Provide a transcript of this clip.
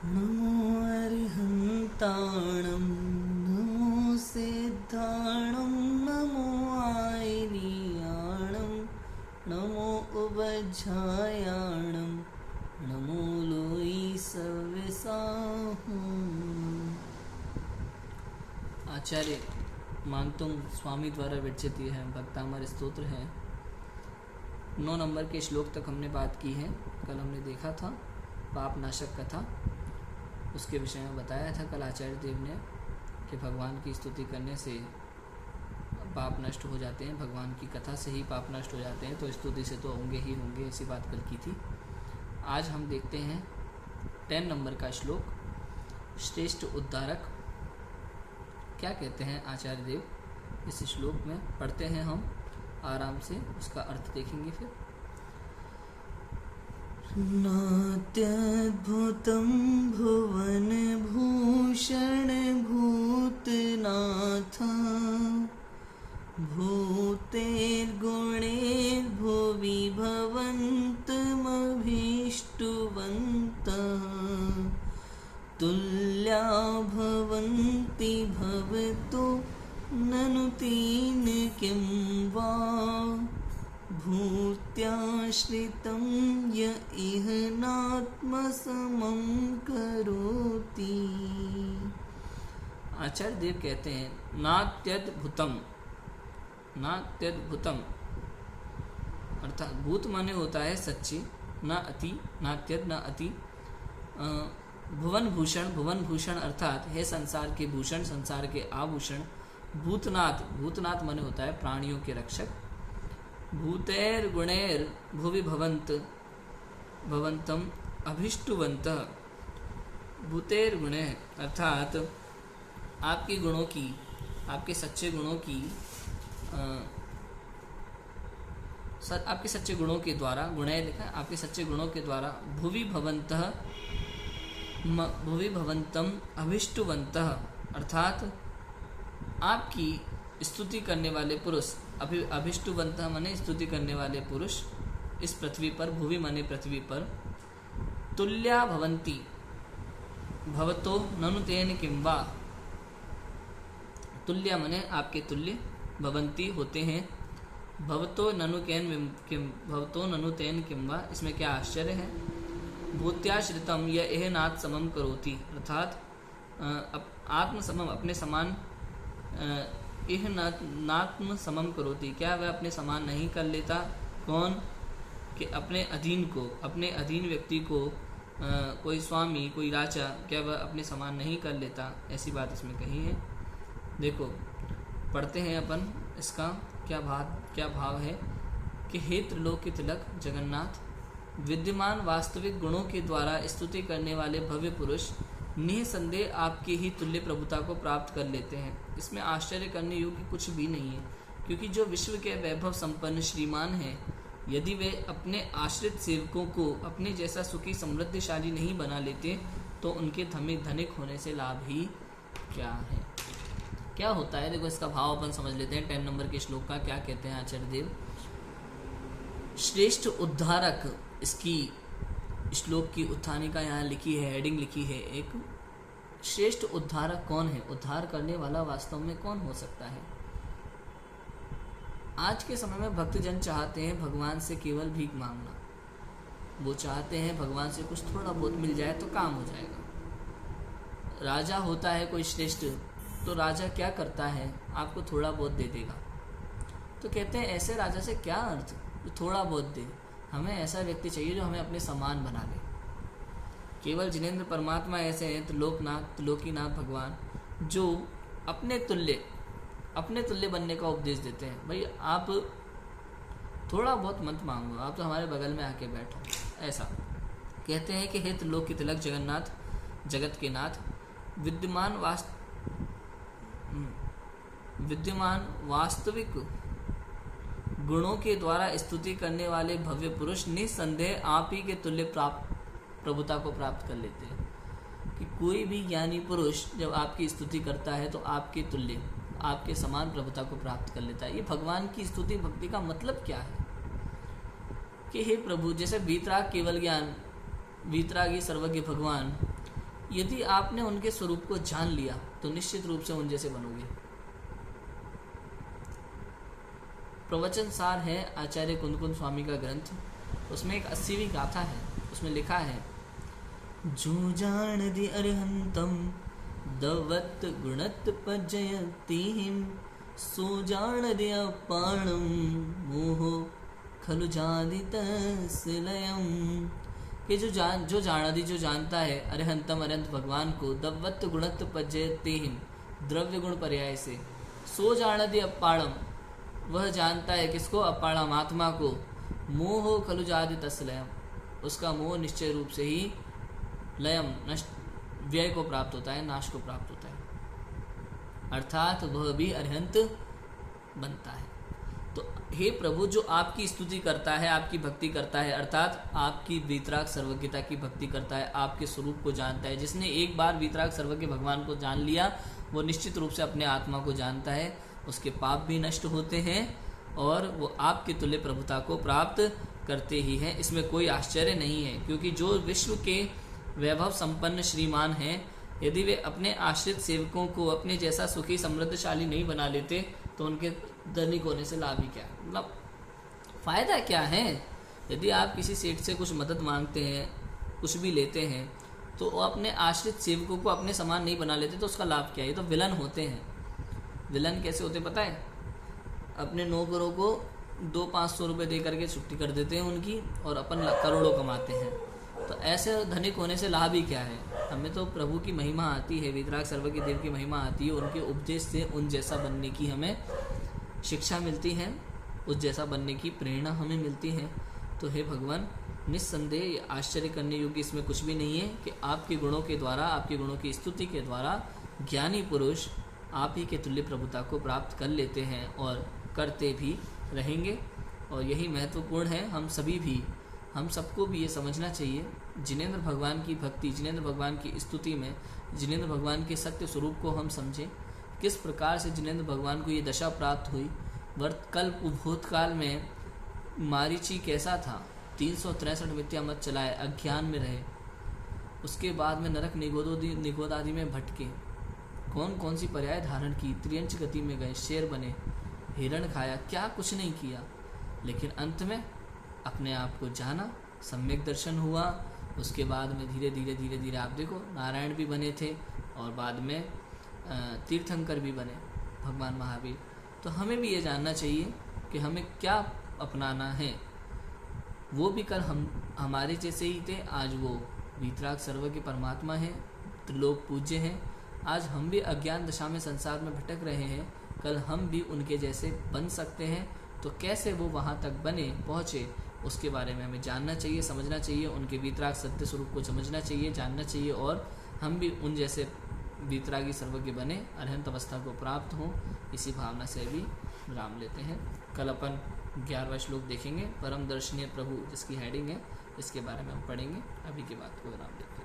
नमो अरिहन्ताणं नमो सिद्धाणं नमो आयनीयाणं नमो उपध्यायाणं नमो लोई सव्यसाहम्। आचार्य मानतुंग स्वामी द्वारा विरचित है भक्तामर स्तोत्र है। 9 नंबर के श्लोक तक हमने बात की है। कल हमने देखा था पाप नाशक कथा, उसके विषय में बताया था कल आचार्य देव ने कि भगवान की स्तुति करने से पाप नष्ट हो जाते हैं, भगवान की कथा से ही पाप नष्ट हो जाते हैं, तो स्तुति से तो होंगे ही होंगे, ऐसी बात कल की थी। आज हम देखते हैं 10 नंबर का श्लोक, श्रेष्ठ उद्धारक। क्या कहते हैं आचार्य देव इस श्लोक में? पढ़ते हैं हम आराम से, उसका अर्थ देखेंगे फिर। नात्यद्भुतं भुवन भूषण भूतनाथ भूतेर्गुणैर्भुवि भवन्तमभीष्टवन्तः तुल्या भवन्ति भवतो ननु तेन किं वा भूत्याश्रितं य इह नात्मसमं करोति। आचार्य देव कहते हैं नात्यद्भुतम, नात्यद्भुतम अर्थात भूत माने होता है सच्ची, न अति, नात्यद न अति। भुवन भूषण, भुवन भूषण अर्थात है संसार के भूषण, संसार के आभूषण। भूतनाथ, भूतनाथ माने होता है प्राणियों के रक्षक। भूतेर गुणेर भुवि भवंत भवंतम अभिष्टुवंत। भूतेर गुणे अर्थात आपके गुणों की, आपके सच्चे गुणों की, आपके सच्चे गुणों के द्वारा, गुणे लिखा है, आपके सच्चे गुणों के द्वारा भुवि भवंतः, भुवि भवंतम अभिष्टुवंतः अर्थात आपकी स्तुति करने वाले पुरुष, अभिष्टुवंतः माने स्तुति करने वाले पुरुष इस पृथ्वी पर, भुवि माने पृथ्वी पर, तुल्या भवन्ति भवतो ननु तेन किं वा। तुल्य माने आपके तुल्य, भवन्ति होते हैं, भवतो ननु किम, भवतो ननु तेन किं वा। इसमें क्या आश्चर्य है? भूत्याश्रितम यह एह नाथ समम करोति अर्थात आत्म समम, अपने समान, इह नात्म समम करोति, क्या वह अपने समान नहीं कर लेता? कौन? कि अपने अधीन को, अपने अधीन व्यक्ति को कोई स्वामी, कोई राजा, क्या वह अपने समान नहीं कर लेता? ऐसी बात इसमें कही है। देखो पढ़ते हैं अपन, इसका क्या भाव है कि हे त्रिलोक के तिलक जगन्नाथ, विद्यमान वास्तविक गुणों के द्वारा स्तुति करने वाले भव्य पुरुष निसंदेह आपकी ही तुल्य प्रभुता को प्राप्त कर लेते हैं। इसमें आश्चर्य करने योग्य कुछ भी नहीं है, क्योंकि जो विश्व के वैभव संपन्न श्रीमान हैं, यदि वे अपने आश्रित सेवकों को अपने जैसा सुखी समृद्धशाली नहीं बना लेते, तो उनके धनिक होने से लाभ ही क्या है? क्या होता है? देखो इसका भाव अपन समझ लेते हैं। 10 नंबर के श्लोक का क्या कहते हैं आचार्य देव? श्रेष्ठ उद्धारक, इसकी श्लोक की उत्थानिका यहाँ लिखी है, हेडिंग लिखी है एक। श्रेष्ठ उद्धारक कौन है? उद्धार करने वाला वास्तव में कौन हो सकता है? आज के समय में भक्तजन चाहते हैं भगवान से केवल भीख मांगना। वो चाहते हैं भगवान से कुछ थोड़ा बहुत मिल जाए तो काम हो जाएगा। राजा होता है कोई श्रेष्ठ, तो राजा क्या करता है? आपको थोड़ा बहुत दे देगा। तो कहते हैं ऐसे राजा से क्या अर्थ जो थोड़ा बहुत दे? हमें ऐसा व्यक्ति चाहिए जो हमें अपने समान बना ले। केवल जिनेंद्र परमात्मा ऐसे हैं, त्रिलोकनाथ, त्रिलोकीनाथ भगवान, जो अपने तुल्य बनने का उपदेश देते हैं। भाई आप थोड़ा बहुत मत मांगो, आप तो हमारे बगल में आके बैठो। ऐसा कहते हैं कि हे त्रिलोक के तिलक जगन्नाथ, जगत के नाथ, विद्यमान वास्तविक गुणों के द्वारा स्तुति करने वाले भव्य पुरुष निसंदेह आप ही के तुल्य प्रभुता को प्राप्त कर लेते हैं। कि कोई भी ज्ञानी पुरुष जब आपकी स्तुति करता है तो आपके तुल्य, आपके समान प्रभुता को प्राप्त कर लेता है। ये भगवान की स्तुति भक्ति का मतलब क्या है? कि हे प्रभु, जैसे वीतराग केवल ज्ञान, वीतरागी सर्वज्ञ भगवान यदि आपने उनके स्वरूप को जान लिया तो निश्चित रूप से उन जैसे बनोगे। प्रवचन सार है आचार्य कुंदकुंद स्वामी का ग्रंथ, उसमें एक 80वीं गाथा है। उसमें लिखा है, जो जान दि अरहंतम दवत गुणत पजयतीहिम, सो जान दि अपाणम मोहो खलु जादितस्लयम। कि जो जानता है अरहंतम अनंत भगवान को, दवत गुणत पजयतीहिम द्रव्य गुण पर्याय से, सो जानदि अपाणम वह जानता है किसको, अपाणम आत्मा को, मोह खलु जादितस्लयम उसका मोह निश्चय रूप से ही लयम नष्ट व्यय को प्राप्त होता है, नाश को प्राप्त होता है, अर्थात वह भी अरहंत बनता है। तो हे प्रभु, जो आपकी स्तुति करता है, आपकी भक्ति करता है, अर्थात आपकी वीतराग सर्वज्ञता की भक्ति करता है, आपके स्वरूप को जानता है, जिसने एक बार वीतराग सर्वज्ञ भगवान को जान लिया वो निश्चित रूप से अपने आत्मा को जानता है, उसके पाप भी नष्ट होते हैं और वो आपके तुल्य प्रभुता को प्राप्त करते ही हैं। इसमें कोई आश्चर्य नहीं है, क्योंकि जो विश्व के वैभव संपन्न श्रीमान हैं, यदि वे अपने आश्रित सेवकों को अपने जैसा सुखी समृद्धशाली नहीं बना लेते तो उनके धनिक होने से लाभ ही क्या, मतलब फायदा क्या है। यदि आप किसी सेठ से कुछ मदद मांगते हैं, कुछ भी लेते हैं, तो वो अपने आश्रित सेवकों को अपने समान नहीं बना लेते तो उसका लाभ क्या है। ये तो विलन होते हैं। विलन कैसे होते पता है, अपने नौकरों को 200-500 रुपये दे करके छुट्टी कर देते हैं उनकी, और अपन करोड़ों कमाते हैं। तो ऐसे धनिक होने से लाभ ही क्या है। हमें तो प्रभु की महिमा आती है, वीतराग सर्वज्ञ देव की महिमा आती है, उनके उपदेश से उन जैसा बनने की हमें शिक्षा मिलती है, उस जैसा बनने की प्रेरणा हमें मिलती है। तो हे भगवान, निस्संदेह आश्चर्य करने योग्य इसमें कुछ भी नहीं है कि आपके गुणों के द्वारा, आपके गुणों की स्तुति के द्वारा ज्ञानी पुरुष आप ही के तुल्य प्रभुता को प्राप्त कर लेते हैं और करते भी रहेंगे। और यही महत्वपूर्ण है। हम सबको भी ये समझना चाहिए, जिनेंद्र भगवान की भक्ति, जिनेंद्र भगवान की स्तुति में जिनेंद्र भगवान के सत्य स्वरूप को हम समझें, किस प्रकार से जिनेंद्र भगवान को ये दशा प्राप्त हुई। भूतकाल में मारीची कैसा था, 363 मिथ्या मत चलाए, अज्ञान में रहे, उसके बाद में नरक निगोद आदि में भटके, कौन कौन सी पर्याय धारण की, त्रियंच गति में गए, शेर बने, हिरण खाया, क्या कुछ नहीं किया, लेकिन अंत में अपने आप को जाना, सम्यक दर्शन हुआ। उसके बाद में धीरे धीरे आप देखो नारायण भी बने थे और बाद में तीर्थंकर भी बने भगवान महावीर। तो हमें भी ये जानना चाहिए कि हमें क्या अपनाना है। वो भी कल हमारे जैसे ही थे, आज वो वीतराग सर्वज्ञ परमात्मा हैं, त्रिलोक पूज्य हैं। आज हम भी अज्ञान दशा में संसार में भटक रहे हैं, कल हम भी उनके जैसे बन सकते हैं। तो कैसे वो वहाँ तक बने पहुँचे, उसके बारे में हमें जानना चाहिए, समझना चाहिए, उनके वीतराग सत्य स्वरूप को समझना चाहिए, जानना चाहिए, और हम भी उन जैसे वीतरागी सर्वज्ञ बने, अरहंत अवस्था को प्राप्त हों। इसी भावना से भी विराम लेते हैं। कल अपन 11वां श्लोक देखेंगे, परम दर्शनीय प्रभु, जिसकी हेडिंग है, इसके बारे में हम पढ़ेंगे। अभी की बात को विराम देते हैं।